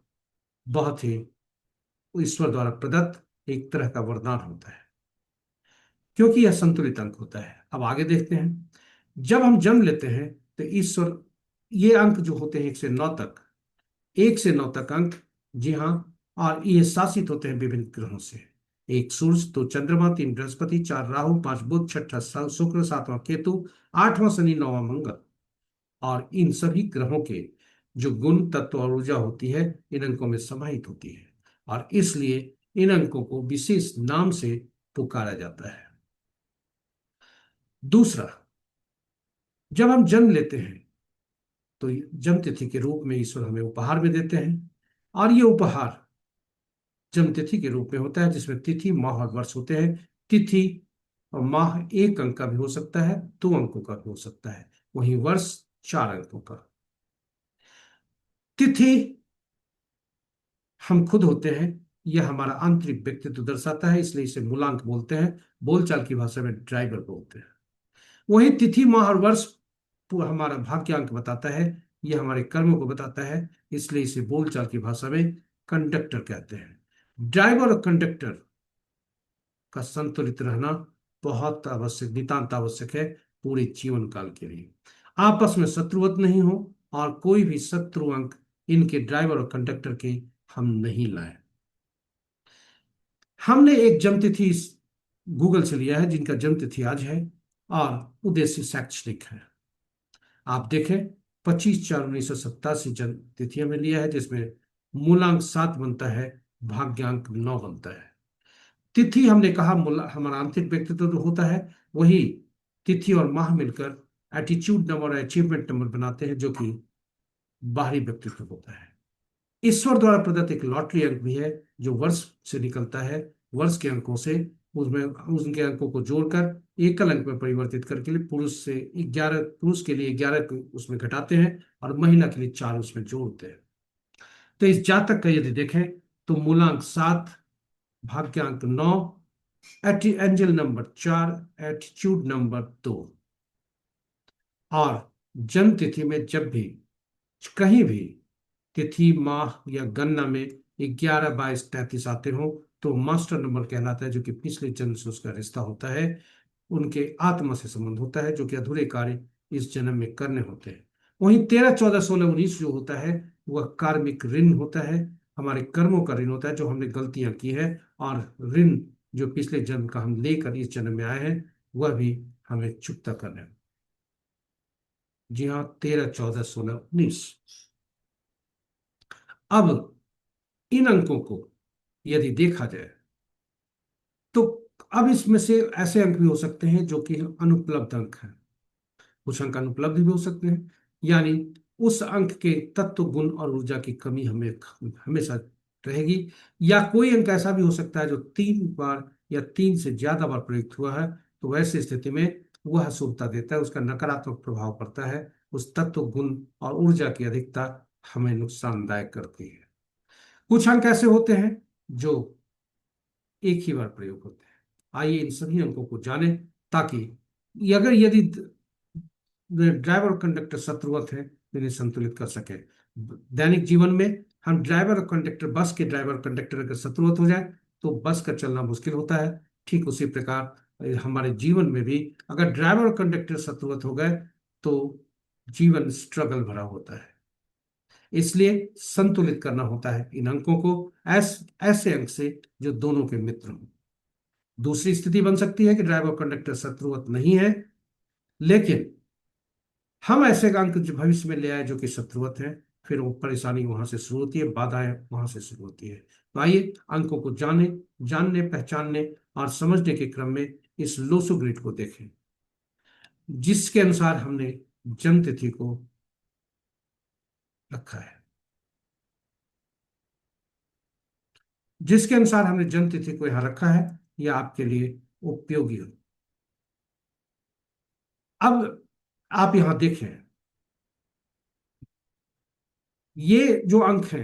Speaker 2: बहुत ही ईश्वर द्वारा प्रदत्त एक तरह का वरदान होता है, क्योंकि यह संतुलित अंक होता है। अब आगे देखते हैं। जब हम जन्म लेते हैं तो ईश्वर, ये अंक जो होते हैं 1 से 9 तक, 1 से 9 तक अंक, जी हाँ, और ये शासित होते हैं विभिन्न ग्रहों से। 1 सूर्य, 2 चंद्रमा, 3 बृहस्पति, 4 राहु, 5 बुध, छठा शुक्र, 7वां केतु, 8वां शनि, 9वां मंगल। और इन सभी ग्रहों के जो गुण, तत्व और ऊर्जा होती है इन अंकों में समाहित होती है, और इसलिए इन अंकों को विशेष नाम से पुकारा जाता है। दूसरा, जब हम जन्म लेते हैं तो जन्म तिथि के रूप में ईश्वर हमें उपहार में देते हैं। और ये उपहार जन्म तिथि के रूप में होता है, जिसमें तिथि, माह और वर्ष होते हैं। तिथि और माह 1 अंक का भी हो सकता है, 2 अंकों का भी हो सकता है, वहीं वर्ष 4 अंकों का। तिथि हम खुद होते हैं, यह हमारा आंतरिक व्यक्तित्व दर्शाता है, इसलिए इसे मूलांक बोलते हैं, बोलचाल की भाषा में ड्राइवर बोलते हैं। वही तिथि, माह और वर्ष हमारा भाग्यांक बताता है, यह हमारे कर्मों को बताता है, इसलिए इसे बोलचाल की भाषा में कंडक्टर कहते हैं। ड्राइवर और कंडक्टर का संतुलित रहना बहुत आवश्यक, नितांत आवश्यक है पूरे जीवन काल के लिए। आपस में शत्रुवत नहीं हो, और कोई भी शत्रु अंक इनके ड्राइवर और कंडक्टर के हम नहीं लाए। हमने एक जन्म तिथि गूगल से लिया है, जिनका जन्म तिथि आज है, और उद्देश्य शैक्षणिक है। आप देखें, 25/4/1987 जन्म तिथि हमें लिया है, जिसमें मूलांक 7 बनता है, भाग्यांक 9 बनता है। तिथि हमने कहा हमारा आंतरिक व्यक्तित्व जो होता है, वही तिथि और माह मिलकर एटीट्यूड नंबर और अचीवमेंट नंबर बनाते हैं, जो कि बाहरी व्यक्तित्व होता है। ईश्वर द्वारा प्रदत्त एक लॉटरी अंक भी है, जो वर्ष से निकलता है, वर्ष के अंकों से, उसमें उनके अंकों को जोड़कर एकल अंक में परिवर्तित करके लिए पुरुष से 11, पुरुष के लिए 11 उसमें घटाते हैं, और महिला के लिए 4 उसमें जोड़ते हैं। तो इस जातक का यदि देखें तो मूलांक 7, भाग्यांक 9, एंजल नंबर 4, एटीट्यूड नंबर 2। और जन्म तिथि में जब भी कहीं भी तिथि माह या गणना में 11 22 33 आते हो तो मास्टर नंबर कहलाता है, जो कि पिछले जन्म से उसका रिश्ता होता है, उनके आत्मा से संबंध होता है, जो कि अधूरे कार्य इस जन्म में करने होते हैं। वहीं 13 14 16 19 जो होता है वह कार्मिक ऋण होता है, हमारे कर्मों का ऋण होता है, जो हमने गलतियां की है, और ऋण जो पिछले जन्म का हम लेकर इस जन्म में आए हैं वह भी हमें चुकता करना है। जी हाँ, 13 14 16 19। अब इन अंकों को यदि देखा जाए तो अब इसमें से ऐसे अंक भी हो सकते हैं जो कि अनुपलब्ध अंक हैं, कुछ अंक अनुपलब्ध भी हो सकते हैं, यानी उस अंक के तत्व गुण और ऊर्जा की कमी हमें हमेशा रहेगी। या कोई अंक ऐसा भी हो सकता है जो 3 बार या 3 से ज्यादा बार प्रयुक्त हुआ है, तो वैसी स्थिति में वह अशुभता देता है, उसका नकारात्मक प्रभाव पड़ता है, उस तत्व गुण और ऊर्जा की अधिकता हमें नुकसानदायक करती है। कुछ अंक ऐसे होते हैं जो एक ही बार प्रयोग होते हैं। आइए इन सभी अंकों को जानें, ताकि अगर यदि ड्राइवर और कंडक्टर शत्रुवत है तो इन्हें संतुलित कर सके। दैनिक जीवन में हम ड्राइवर और कंडक्टर, बस के ड्राइवर और कंडक्टर अगर शत्रुवत हो जाए तो बस का चलना मुश्किल होता है। ठीक उसी प्रकार हमारे जीवन में भी अगर ड्राइवर और कंडक्टर शत्रुवत हो गए तो जीवन स्ट्रगल भरा होता है। इसलिए संतुलित करना होता है इन अंकों को, ऐसे अंक से जो दोनों के मित्र हों। दूसरी स्थिति बन सकती है कि ड्राइवर और कंडक्टर शत्रुवत नहीं है, लेकिन हम ऐसे अंक जो भविष्य में ले आए जो कि शत्रुवत है, फिर वो परेशानी वहां से शुरू होती है, बाधाएं वहां से शुरू होती है। तो आइए अंकों को जानने पहचानने और समझने के क्रम में इस लोसो ग्रिड को देखें, जिसके अनुसार हमने जन्म तिथि को रखा है, जिसके अनुसार हमने जन्म तिथि को यहां रखा है, यह आपके लिए उपयोगी हो। अब आप यहां देखें, ये जो अंक है,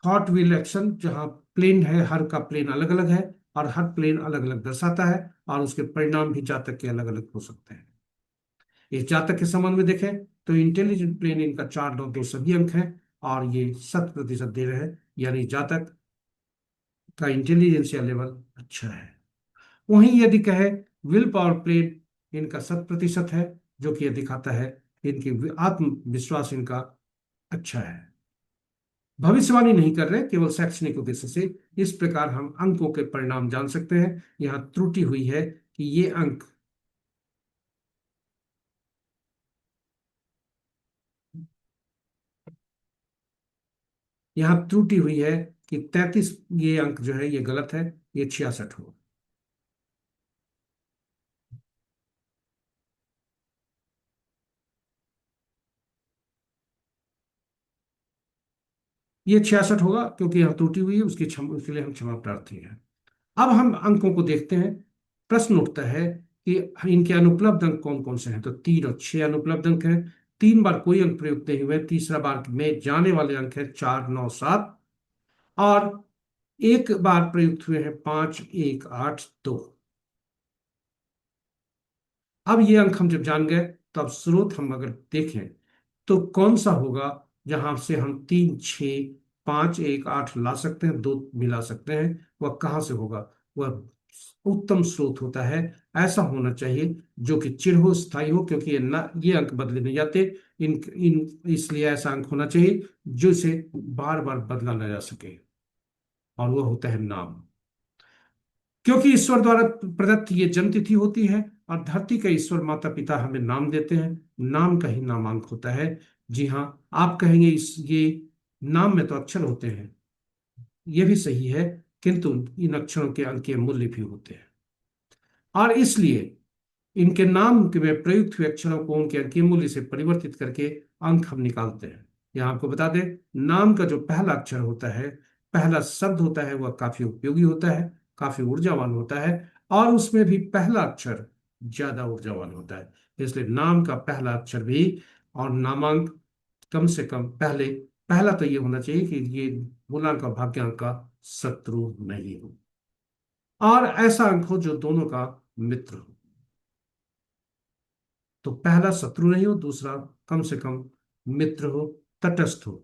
Speaker 2: हॉट व्हील एक्शन, जहां प्लेन है, हर का प्लेन अलग अलग है और हर प्लेन अलग अलग दर्शाता है, और उसके परिणाम भी जातक के अलग अलग हो सकते हैं। इस जातक के संबंध में देखें तो इंटेलिजेंट प्लेन इनका 4 9 2 सभी अंक हैं, और ये 100% दे रहे हैं, यानी जातक का इंटेलिजेंसिया लेवल अच्छा है। वहीं यदि कहे विल पावर प्लेन इनका 100% है, जो कि यह दिखाता है इनकी आत्मविश्वास इनका अच्छा है। भविष्यवाणी नहीं कर रहे, केवल शैक्षणिक उद्देश्य से। इस प्रकार हम अंकों के परिणाम जान सकते हैं। यहाँ त्रुटि हुई है कि ये अंक यहाँ त्रुटि हुई है कि 33, ये अंक जो है ये गलत है, ये 66 हो। ये 66 होगा, क्योंकि यहाँ त्रुटि हुई है, उसके लिए हम क्षमा प्रार्थी हैं। अब हम अंकों को देखते हैं। प्रश्न उठता है कि इनके अनुपलब्ध अंक कौन कौन से हैं, तो 3 और 6 अनुपलब्ध अंक हैं। 3 बार कोई अंक प्रयुक्त नहीं हुए, तीसरा बार में जाने वाले अंक है 4 9 7, और एक बार प्रयुक्त हुए हैं 5 1 8 2। अब ये अंक हम जब जान गए तो अब स्रोत हम अगर देखें तो कौन सा होगा जहां से हम 3 6 5 1 8 ला सकते हैं, 2 मिला सकते हैं, वह कहाँ से होगा? वह उत्तम स्रोत होता है। ऐसा होना चाहिए जो कि चिर हो, स्थायी हो, क्योंकि ये अंक बदले नहीं जाते। इन इन इसलिए ऐसा अंक होना चाहिए जो इसे बार बार बदला न जा सके, और वह होता है नाम। क्योंकि ईश्वर द्वारा प्रदत्त ये जन्म तिथि होती है, और धरती का ईश्वर माता पिता हमें नाम देते हैं, नाम का ही नामांक होता है। जी हाँ, आप कहेंगे इस ये नाम में तो अक्षर होते हैं, ये भी सही है, किंतु इन अक्षरों के अंकीय मूल्य भी होते हैं, और इसलिए इनके नाम के में प्रयुक्त हुए अक्षरों को उनके अंकीय मूल्य से परिवर्तित करके अंक हम निकालते हैं। यहाँ आपको बता दें, नाम का जो पहला अक्षर होता है, पहला शब्द होता है, वह काफी उपयोगी होता है, काफी ऊर्जावान होता है, और उसमें भी पहला अक्षर ज्यादा ऊर्जावान होता है। इसलिए नाम का पहला अक्षर भी और नामांक कम से कम पहला तो ये होना चाहिए कि ये मूलांक और भाग्यांक का शत्रु नहीं हो, और ऐसा अंक हो जो दोनों का मित्र हो। तो पहला शत्रु नहीं हो, दूसरा कम से कम मित्र हो, तटस्थ हो।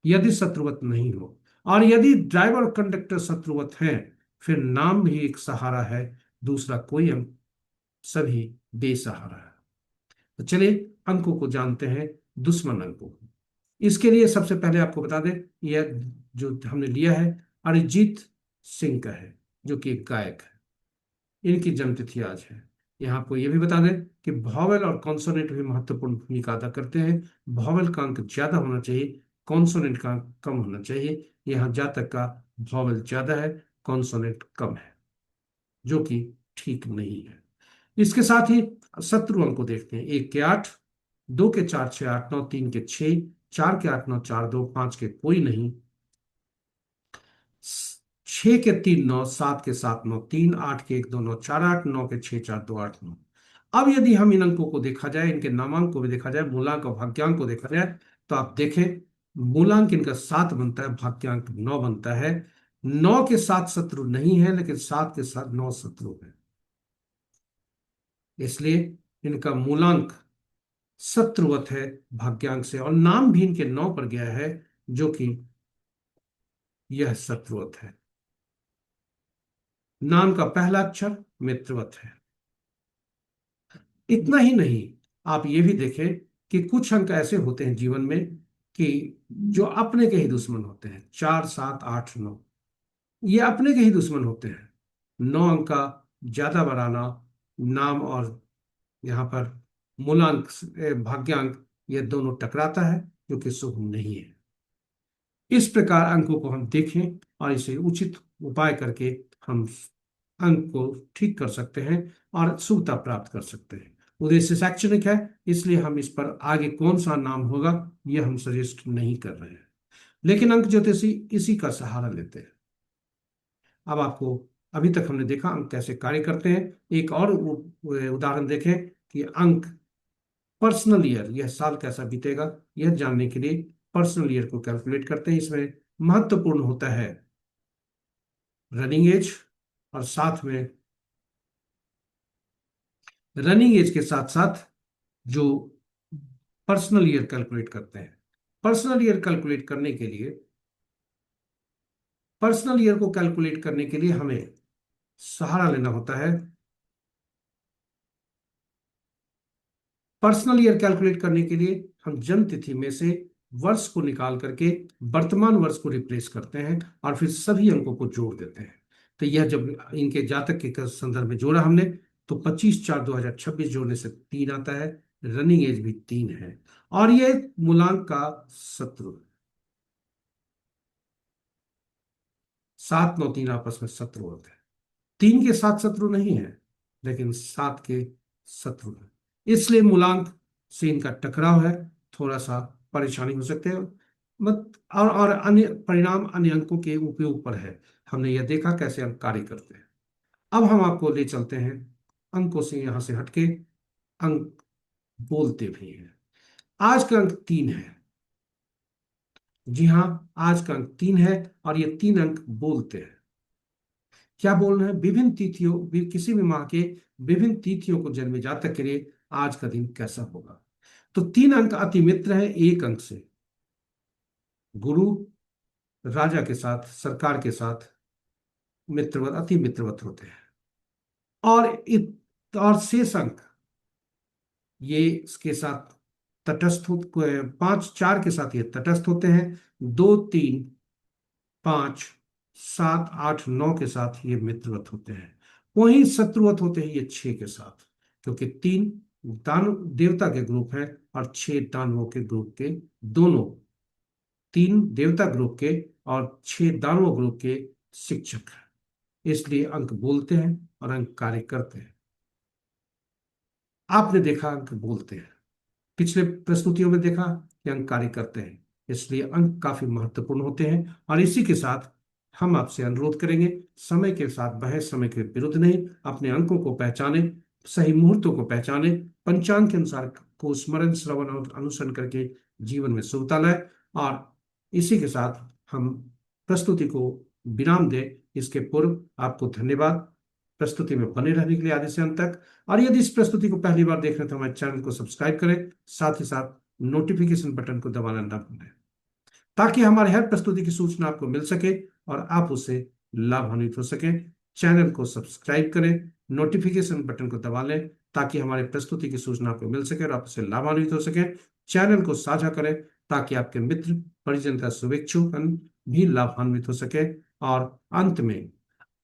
Speaker 2: यदि शत्रुवत नहीं हो, और यदि ड्राइवर और कंडक्टर शत्रुवत हैं, फिर नाम भी एक सहारा है, दूसरा कोई अंक, सभी बेसहारा है। तो चलिए अंकों को जानते हैं, दुश्मन अंकों को। इसके लिए सबसे पहले आपको बता दें, यह जो हमने लिया है अरिजीत सिंह का है, जो कि एक गायक है। इनकी जन्मतिथि आज है। यहाँ आपको यह भी बता दें कि वॉवेल और कॉन्सोनेंट भी महत्वपूर्ण भूमिका अदा करते हैं। वॉवेल का अंक ज्यादा होना चाहिए, कॉन्सोनेंट का अंक कम होना चाहिए। यहाँ जातक का वॉवेल ज्यादा है, कॉन्सोनेंट कम है, जो कि ठीक नहीं है। इसके साथ ही शत्रु अंक को देखते हैं। 1 के 8, 2 के 4 6 8 9, 3 के 6, 4 के 8 9 4 2, 5 के कोई नहीं, 6 के 3 9, 7 के 7 9 3, 8 के 1 2 9 4 8, 9 के 6 4 2 8 9। अब यदि हम इन अंकों को देखा जाए, इनके नामांक को भी देखा जाए, मूलांक और भाग्यांक को देखा जाए, तो आप देखें मूलांक इनका 7 बनता है, भाग्यांक 9 बनता है। 9 के 7 शत्रु नहीं है, लेकिन 7 के 7 9 शत्रु है। इसलिए इनका मूलांक शत्रुवत है भाग्यांक से, और नाम भी इनके 9 पर गया है, जो कि यह शत्रुवत है। नाम का पहला अक्षर मित्रवत है। इतना ही नहीं, आप ये भी देखें कि कुछ अंक ऐसे होते हैं जीवन में कि जो अपने के ही दुश्मन होते हैं। 4 7 8 9, ये अपने के ही दुश्मन होते हैं। 9 अंक का ज्यादा बढ़ाना, नाम और यहाँ पर मूलांक भाग्यांक, ये दोनों टकराता है, जो कि शुभ नहीं है। इस प्रकार अंकों को हम देखें और इसे उचित उपाय करके हम अंक को ठीक कर सकते हैं और शुभता प्राप्त कर सकते हैं। उद्देश्य शैक्षणिक है, इसलिए हम इस पर आगे कौन सा नाम होगा यह हम सजेस्ट नहीं कर रहे हैं, लेकिन अंक ज्योतिषी इसी का सहारा लेते हैं। अब आपको, अभी तक हमने देखा अंक कैसे कार्य करते हैं, एक और उदाहरण देखें कि अंक पर्सनल ईयर, यह साल कैसा बीतेगा, यह जानने के लिए पर्सनल ईयर को कैलकुलेट करते हैं। इसमें महत्वपूर्ण होता है रनिंग एज, और साथ में रनिंग एज के साथ साथ जो पर्सनल ईयर कैलकुलेट करते हैं। पर्सनल ईयर कैलकुलेट करने के लिए, पर्सनल ईयर को कैलकुलेट करने के लिए हमें सहारा लेना होता है। पर्सनल ईयर कैलकुलेट करने के लिए हम जन्म तिथि में से वर्ष को निकाल करके वर्तमान वर्ष को रिप्लेस करते हैं, और फिर सभी अंकों को जोड़ देते हैं। तो यह जब इनके जातक के संदर्भ में जोड़ा हमने, तो 25 4 2026 जोड़ने से 3 आता है। रनिंग एज भी 3 है, और ये मूलांक का शत्रु है। 7 9 3 आपस में शत्रु होते हैं। 3 के 7 शत्रु नहीं है, लेकिन 7 के शत्रु है। इसलिए मूलांक से इनका टकराव है, थोड़ा सा परेशानी हो सकते हैं। मत और अन्य परिणाम अन्य अंकों के उपयोग पर है। हमने यह देखा कैसे अंक कार्य करते हैं। अब हम आपको ले चलते हैं अंकों से, यहां से हटके अंक बोलते भी हैं। आज का अंक 3 है। जी हाँ, आज का अंक 3 है, और ये 3 अंक बोलते हैं। क्या बोल रहे हैं? विभिन्न तिथियों, किसी भी माह के विभिन्न तिथियों को जन्मे जातक के लिए आज का दिन कैसा होगा। तो 3 अंक अति मित्र है, 1 अंक से गुरु राजा के साथ, सरकार के साथ मित्रवत, अति मित्रवत होते हैं। और शेष अंक ये इसके साथ तटस्थ हो, 5 4 के साथ ये तटस्थ होते हैं। 2 3 5 7 8 9 के साथ ये मित्रवत होते हैं। वहीं शत्रुवत होते हैं ये 6 के साथ, क्योंकि 3 दानव देवता के ग्रुप हैं, और 6 दानवों के ग्रुप के, दोनों 3 देवता ग्रुप के और 6 दानवों ग्रुप के शिक्षक हैं। इसलिए अंक बोलते हैं और अंक कार्य करते हैं। आपने देखा अंक बोलते हैं, पिछले प्रस्तुतियों में देखा कि अंक कार्य करते हैं। इसलिए अंक काफी महत्वपूर्ण होते हैं, और इसी के साथ हम आपसे अनुरोध करेंगे, समय के साथ बहस, समय के विरुद्ध नहीं, अपने अंकों को पहचाने, सही मुहूर्तों को पहचाने, पंचांग के अनुसार को स्मरण श्रवण और अनुसरण करके जीवन में शुभता लाए। और इसी के साथ हम प्रस्तुति को विराम दें। इसके पूर्व आपको धन्यवाद प्रस्तुति में बने रहने के लिए आदि से अंत तक। और यदि इस प्रस्तुति को पहली बार देख रहे हैं तो हमारे चैनल को सब्सक्राइब करें, साथ ही साथ नोटिफिकेशन बटन को दबाना ना भूलें, ताकि हमारे हर प्रस्तुति की सूचना आपको मिल सके और आप उससे लाभान्वित हो सकें। चैनल को सब्सक्राइब करें, नोटिफिकेशन बटन को दबा लें, ताकि हमारे प्रस्तुति की सूचना आपको मिल सके और आप उससे लाभान्वित हो सकें। चैनल को साझा करें ताकि आपके मित्र परिजन का शुभेच्छुगण भी लाभान्वित हो सके। और अंत में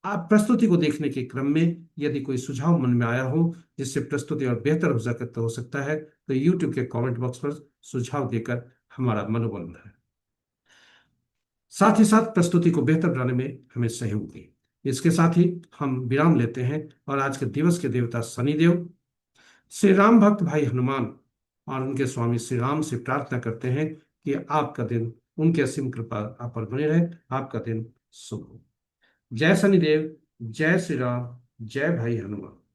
Speaker 2: आप प्रस्तुति को देखने के क्रम में यदि कोई सुझाव मन में आया हो जिससे प्रस्तुति और बेहतर हो सकता है, तो YouTube के कमेंट बॉक्स पर सुझाव देकर हमारा मनोबल बढ़ाएं। साथ ही साथ प्रस्तुति को बेहतर बनाने में हमें सहयोग दें। इसके साथ ही हम विराम लेते हैं और आज के दिवस के देवता शनिदेव, श्री राम भक्त भाई हनुमान और उनके स्वामी श्री राम से प्रार्थना करते हैं कि आपका दिन उनके असीम कृपा आप पर बने रहे, आपका दिन शुभ हो। जय शनिदेव, जय श्री राम, जय भाई हनुमान।